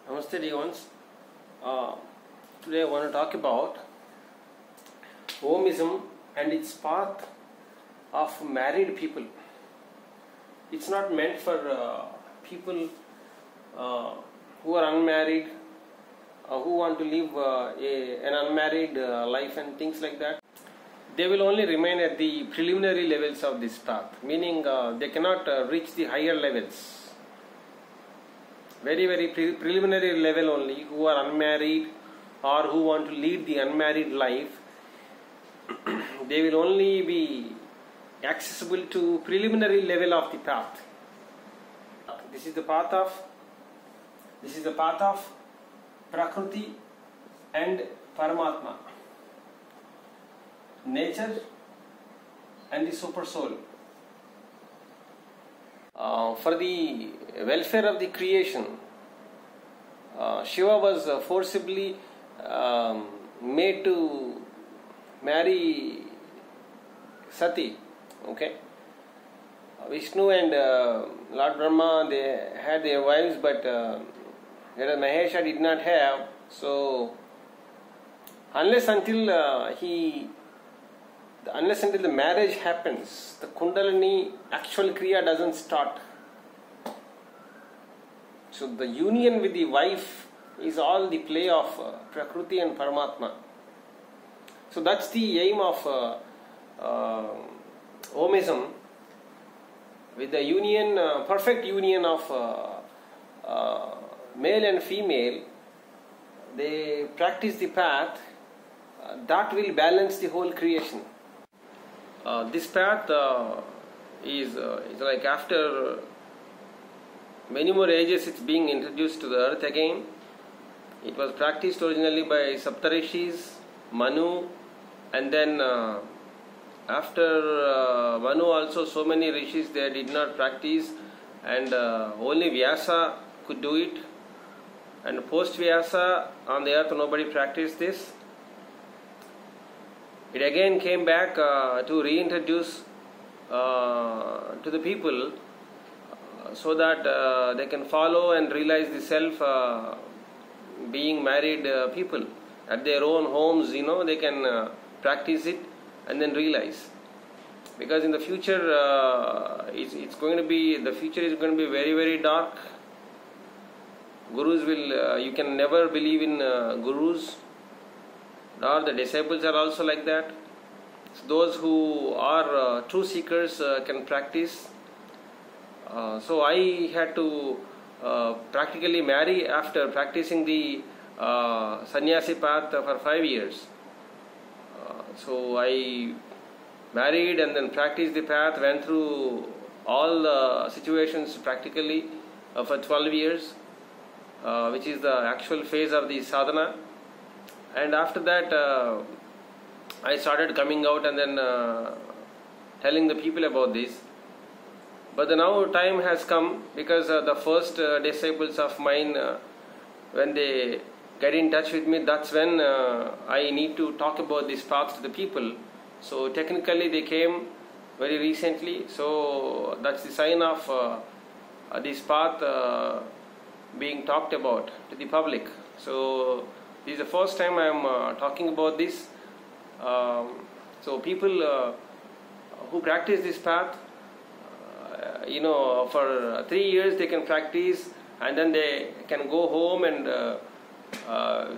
Namaste dear ones. Today I want to talk about Omism and its path of married people. It's not meant for people who are unmarried, who want to live an unmarried life and things like that. They will only remain at the preliminary levels of this path, meaning they cannot reach the higher levels. Very preliminary level only, who are unmarried or who want to lead the unmarried life. They will only be accessible to preliminary level of the path. This is the path of Prakriti and Paramatma, nature and the super soul. For the welfare of the creation, Shiva was forcibly made to marry Sati. Okay, Vishnu and Lord Brahma, they had their wives, but Mahesha did not have. So unless until the marriage happens, the Kundalini actual Kriya doesn't start. So the union with the wife is all the play of Prakriti and Paramatma. So that's the aim of Omism. With the union, perfect union of male and female, they practice the path that will balance the whole creation. This path is like after many more ages it's being introduced to the earth again. It was practiced originally by Saptarishis, Manu, and then after Manu also so many rishis they did not practice, and only Vyasa could do it, and post Vyasa on the earth nobody practiced this. It again came back to reintroduce to the people so that they can follow and realize the self being married people at their own homes. They can practice it and then realize, because in the future the future is going to be very dark. Gurus will you can never believe in gurus, or the disciples are also like that. So those who are true seekers can practice. So I had to practically marry after practicing the sannyasi path for 5 years. So I married and then practiced the path, went through all the situations practically for 12 years, which is the actual phase of the sadhana. And after that I started coming out and then telling the people about this. But now time has come, because the first disciples of mine, when they get in touch with me, that's when I need to talk about this path to the people. So technically they came very recently, so that's the sign of this path being talked about to the public. So this is the first time I am talking about this. So people who practice this path, for 3 years they can practice, and then they can go home, and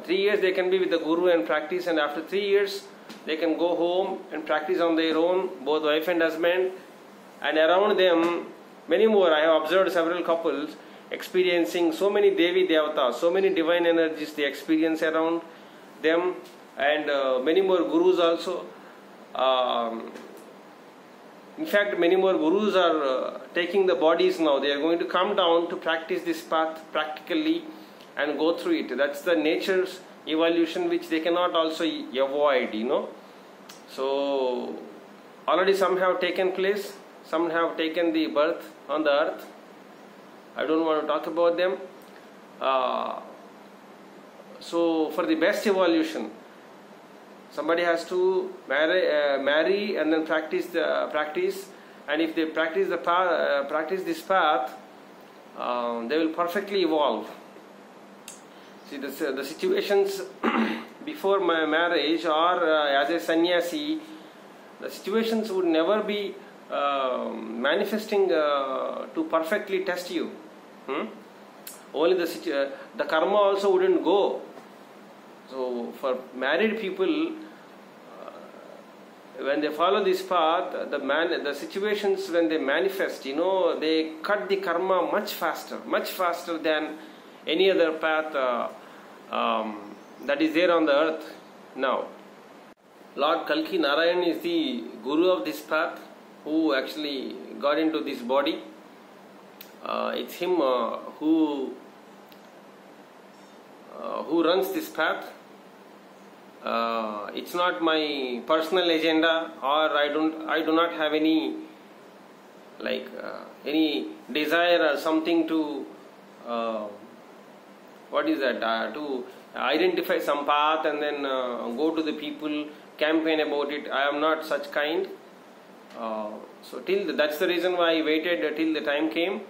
3 years they can be with the guru and practice, and after 3 years they can go home and practice on their own, both wife and husband. And around them many more, I have observed several couples experiencing so many Devi Devatas, so many divine energies they experience around them, and many more gurus also. In fact, many more gurus are taking the bodies now. They are going to come down to practice this path practically and go through it. That's the nature's evolution, which they cannot also avoid, So already some have taken place, some have taken the birth on the earth. I don't want to talk about them. So for the best evolution, somebody has to marry and then practice, and if they practice this path, they will perfectly evolve. See, the situations before my marriage or as a sannyasi, the situations would never be manifesting to perfectly test you. Only the karma also wouldn't go. So for married people, when they follow this path, the situations when they manifest, they cut the karma much faster than any other path that is there on the earth now. Lord Kalki Narayan is the guru of this path, who actually got into this body. It's him who runs this path. It's not my personal agenda, or I do not have any any desire or something to to identify some path and then go to the people, campaign about it. I am not such kind. So that's the reason why I waited till the time came.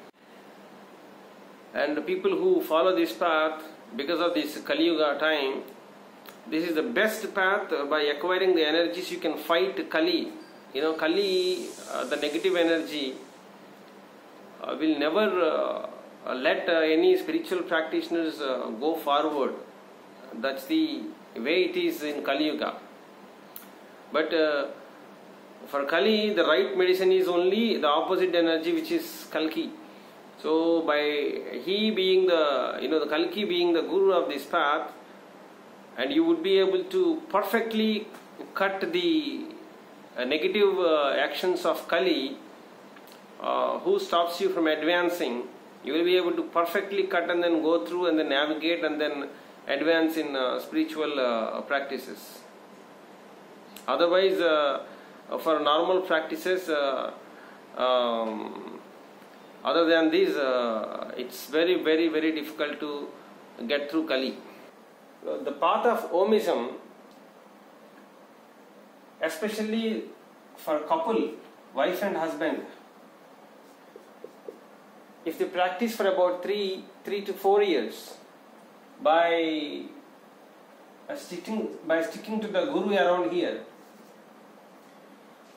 And the people who follow this path, because of this Kali Yuga time, this is the best path. By acquiring the energies, you can fight Kali. Kali, the negative energy, will never let any spiritual practitioners go forward. That's the way it is in Kali Yuga. But for Kali, the right medicine is only the opposite energy, which is Kalki. So by he being the Kalki being the guru of this path, and you would be able to perfectly cut the negative actions of Kali, who stops you from advancing. You will be able to perfectly cut and then go through and then navigate and then advance in spiritual practices. Otherwise, for normal practices, other than these, it's very, very, very difficult to get through Kali. The path of Omism, especially for a couple, wife and husband, if they practice for about 3 to 4 years, by sticking to the Guru around here,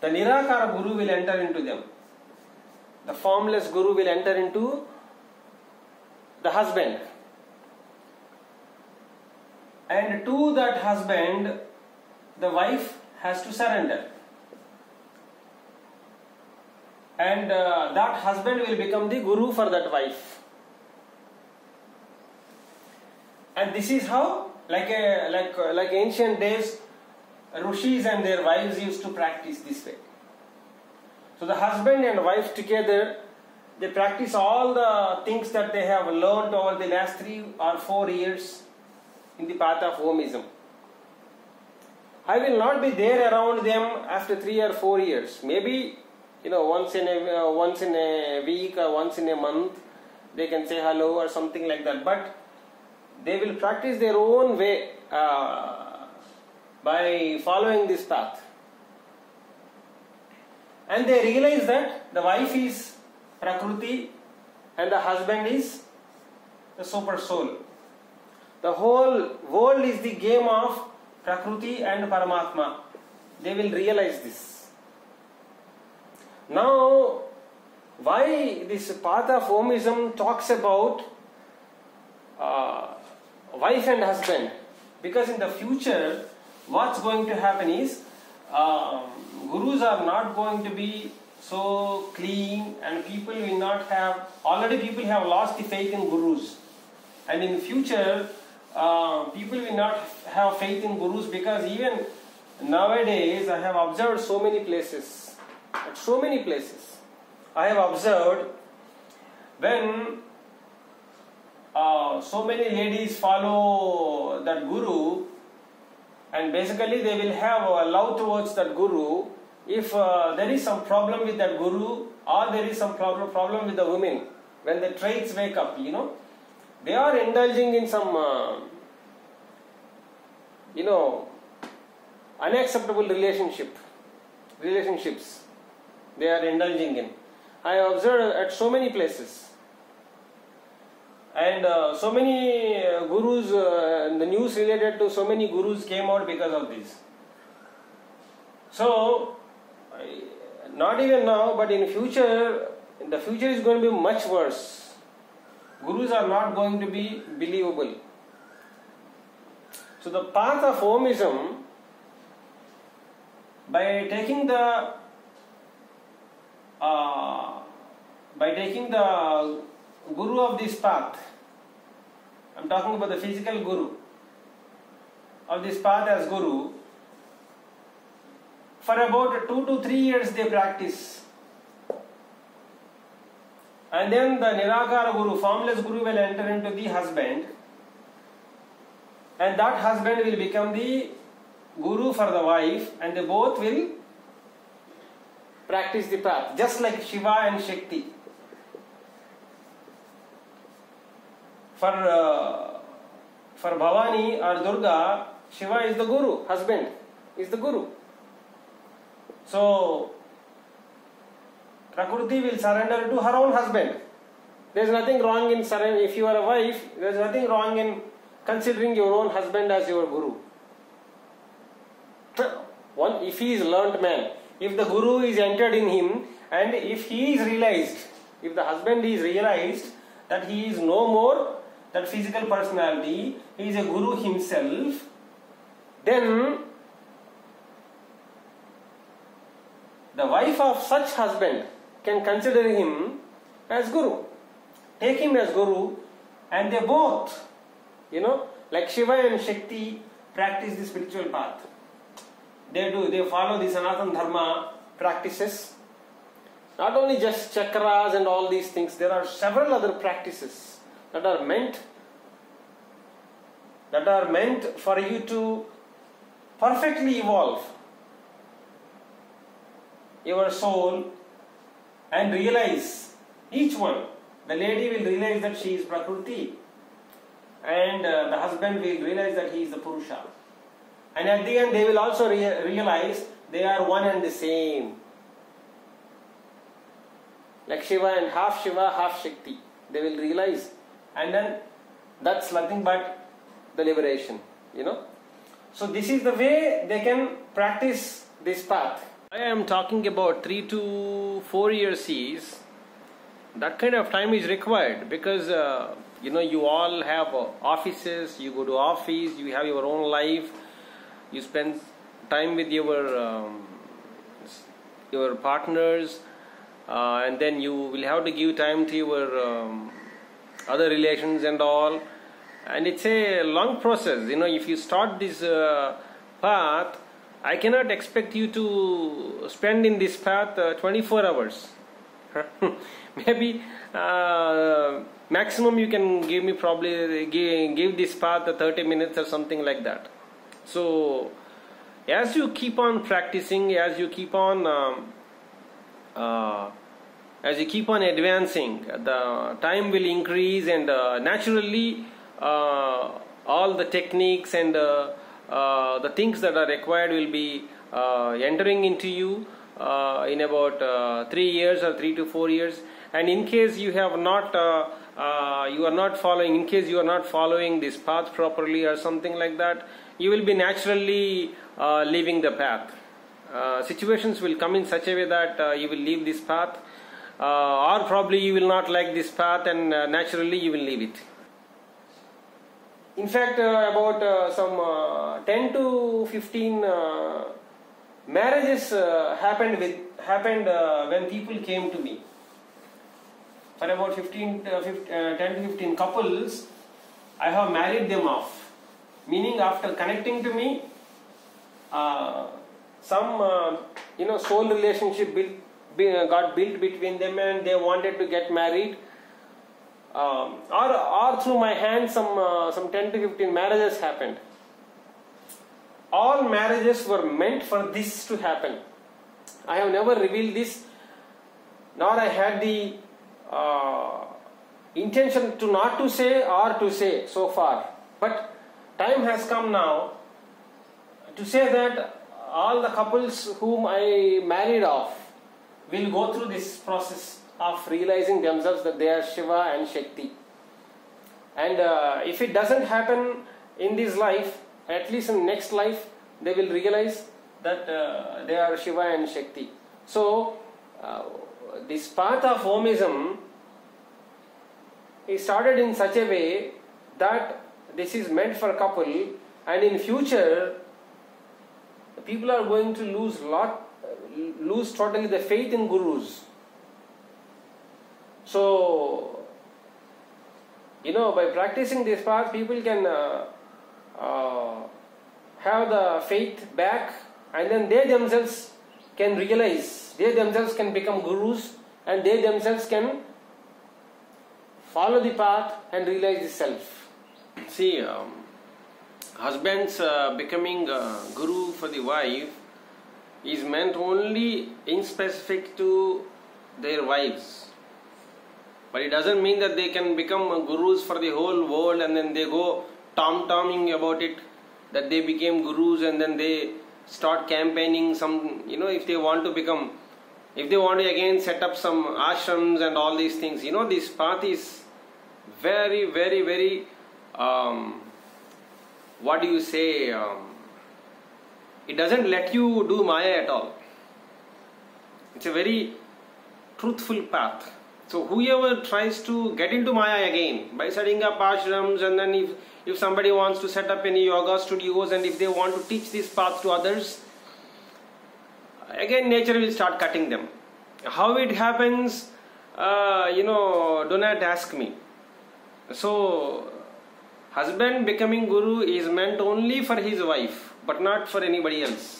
the Nirakara Guru will enter into them. The formless Guru will enter into the husband. And to that husband, the wife has to surrender. And that husband will become the Guru for that wife. And this is how, like ancient days, Rishis and their wives used to practice this way. So the husband and wife together, they practice all the things that they have learned over the last 3 or 4 years in the path of Omism. I will not be there around them after 3 or 4 years. Maybe once in a week or once in a month they can say hello or something like that. But they will practice their own way by following this path. And they realize that the wife is Prakriti and the husband is the super soul. The whole world is the game of Prakriti and Paramatma. They will realize this. Now, why this path of Omism talks about wife and husband? Because in the future, what's going to happen is Gurus are not going to be so clean, and people will not have, already people have lost the faith in Gurus. And in future, people will not have faith in Gurus, because even nowadays I have observed so many places. At so many places I have observed, when so many ladies follow that Guru, and basically they will have a love towards that Guru. If there is some problem with that Guru, or there is some problem with the women, when the traits wake up, they are indulging in some unacceptable relationships they are indulging in. I observed at so many places. And so many gurus, the news related to so many gurus came out because of this. So, not even now, but in future, the future is going to be much worse. Gurus are not going to be believable. So the path of Omism, by taking the guru of this path, I am talking about the physical guru of this path as guru, for about 2 to 3 years they practice. And then the Nirakara Guru, formless Guru, will enter into the husband, and that husband will become the Guru for the wife, and they both will practice the path, just like Shiva and Shakti. For Bhavani or Durga, Shiva is the Guru, husband is the Guru. So Prakriti will surrender to her own husband. There is nothing wrong in surrender. If you are a wife, there is nothing wrong in considering your own husband as your Guru. If he is learnt man, if the Guru is entered in him, and if he is realized, if the husband is realized that he is no more that physical personality, he is a Guru himself, then the wife of such husband can consider him as Guru, take him as Guru, and they both, like Shiva and Shakti, practice the spiritual path. They follow the Sanatana Dharma practices. Not only just chakras and all these things, there are several other practices that are meant for you to perfectly evolve your soul and realize each one. The lady will realize that she is Prakriti, and the husband will realize that he is the Purusha. And at the end they will also realize they are one and the same. Like Shiva and half Shiva, half Shakti. They will realize, and then that's nothing but the liberation, So this is the way they can practice this path. I am talking about 3 to 4 years is. That kind of time is required because you all have offices, you go to office, you have your own life, you spend time with your partners, and then you will have to give time to your other relations and all, and it's a long process. If you start this path, I cannot expect you to spend in this path 24 hours. Maybe maximum you can give me probably give this path 30 minutes or something like that. So as you keep on practicing, as you keep on advancing, the time will increase, and naturally all the techniques and the things that are required will be entering into you in about 3 years or 3 to 4 years. And in case you are not following this path properly or something like that, you will be naturally leaving the path. Situations will come in such a way that you will leave this path, or probably you will not like this path, and naturally you will leave it. In fact, about some 10 to 15 marriages happened when people came to me. For about 10 to 15 couples, I have married them off. Meaning, after connecting to me, some soul relationship got built between them, and they wanted to get married. Or through my hands, some 10 to 15 marriages happened. All marriages were meant for this to happen. I have never revealed this, nor I had the intention to not to say or to say so far. But time has come now to say that all the couples whom I married off will go through this process of realizing themselves that they are Shiva and Shakti. And if it doesn't happen in this life, at least in next life they will realize that they are Shiva and Shakti. So this path of Omism is started in such a way that this is meant for a couple, and in future people are going to lose totally the faith in gurus. So by practicing this path, people can have the faith back, and then they themselves can realize, they themselves can become gurus, and they themselves can follow the path and realize the self. See, husbands becoming guru for the wife is meant only in specific to their wives. But it doesn't mean that they can become gurus for the whole world and then they go tom-tomming about it, that they became gurus and then they start campaigning some, if they want to again set up some ashrams and all these things. This path is very, very, very, it doesn't let you do Maya at all. It's a very truthful path. So whoever tries to get into Maya again by setting up ashrams, and then if somebody wants to set up any yoga studios and if they want to teach this path to others, again nature will start cutting them. How it happens, do not ask me. So husband becoming guru is meant only for his wife, but not for anybody else.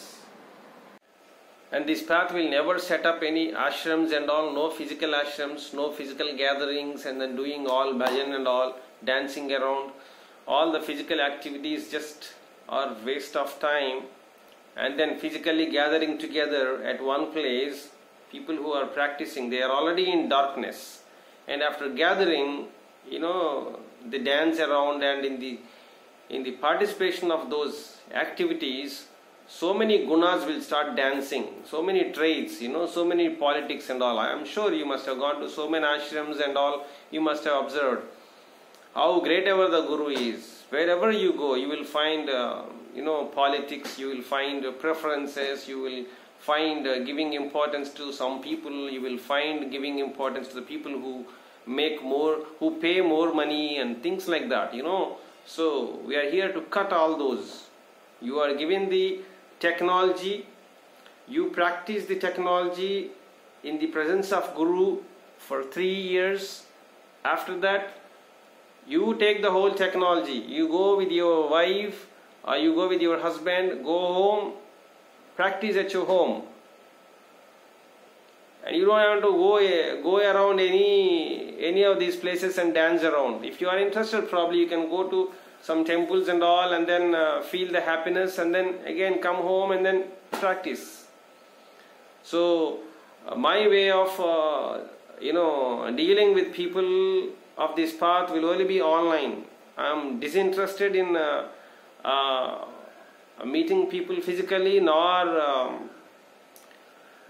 And this path will never set up any ashrams and all, no physical ashrams, no physical gatherings, and then doing all bhajan and all, dancing around. All the physical activities just are waste of time. And then physically gathering together at one place, people who are practicing, they are already in darkness. And after gathering, they dance around, and in the participation of those activities, so many gunas will start dancing, so many traits, so many politics and all. I am sure you must have gone to so many ashrams and all, you must have observed how great ever the guru is. Wherever you go, you will find, politics, you will find preferences, you will find giving importance to some people, you will find giving importance to the people who make more, who pay more money and things like that, So we are here to cut all those. You are given the technology, you practice the technology in the presence of Guru for 3 years. After that, you take the whole technology, you go with your wife or you go with your husband, go home, practice at your home. And you don't have to go around any of these places and dance around. If you are interested, probably you can go to some temples and all, and then feel the happiness, and then again come home and then practice. So my way of dealing with people of this path will only be online. I am disinterested in meeting people physically, nor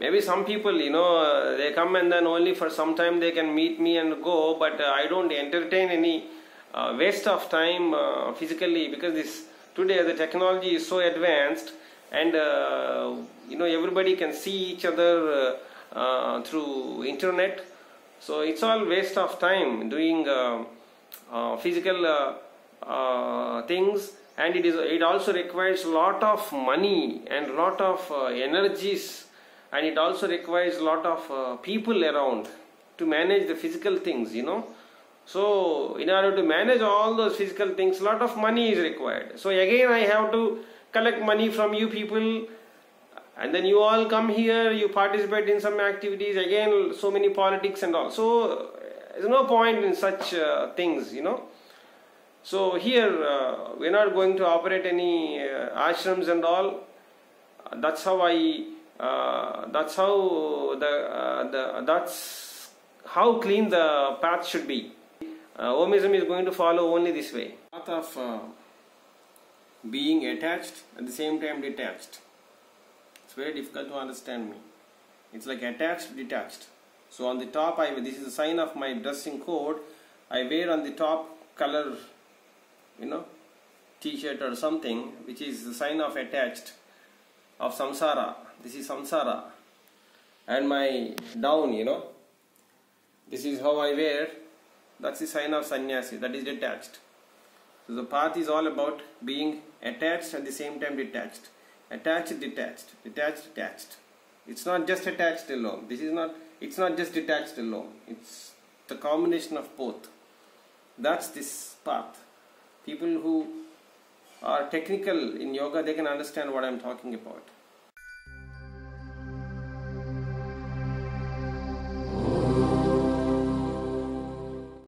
maybe some people, they come and then only for some time they can meet me and go, but I don't entertain any waste of time physically, because today the technology is so advanced, and everybody can see each other through internet. So it's all waste of time doing physical things, and it also requires a lot of money and a lot of energies, and it also requires a lot of people around to manage the physical things, So in order to manage all those physical things, a lot of money is required. So again I have to collect money from you people, and then you all come here, you participate in some activities, again so many politics and all. So there's no point in such things, So here we're not going to operate any ashrams and all. That's how how clean the path should be. Omism is going to follow only this way. Path of being attached at the same time detached. It's very difficult to understand me. It's like attached, detached. So on the top, this is the sign of my dressing code. I wear on the top color, t-shirt or something, which is the sign of attached, of samsara. This is samsara. And my down, this is how I wear. That's the sign of sannyasi. That is detached. So the path is all about being attached at the same time detached. Attached, detached. Detached, detached. It's not just attached alone. It's not just detached alone. It's the combination of both. That's this path. People who are technical in yoga, they can understand what I'm talking about.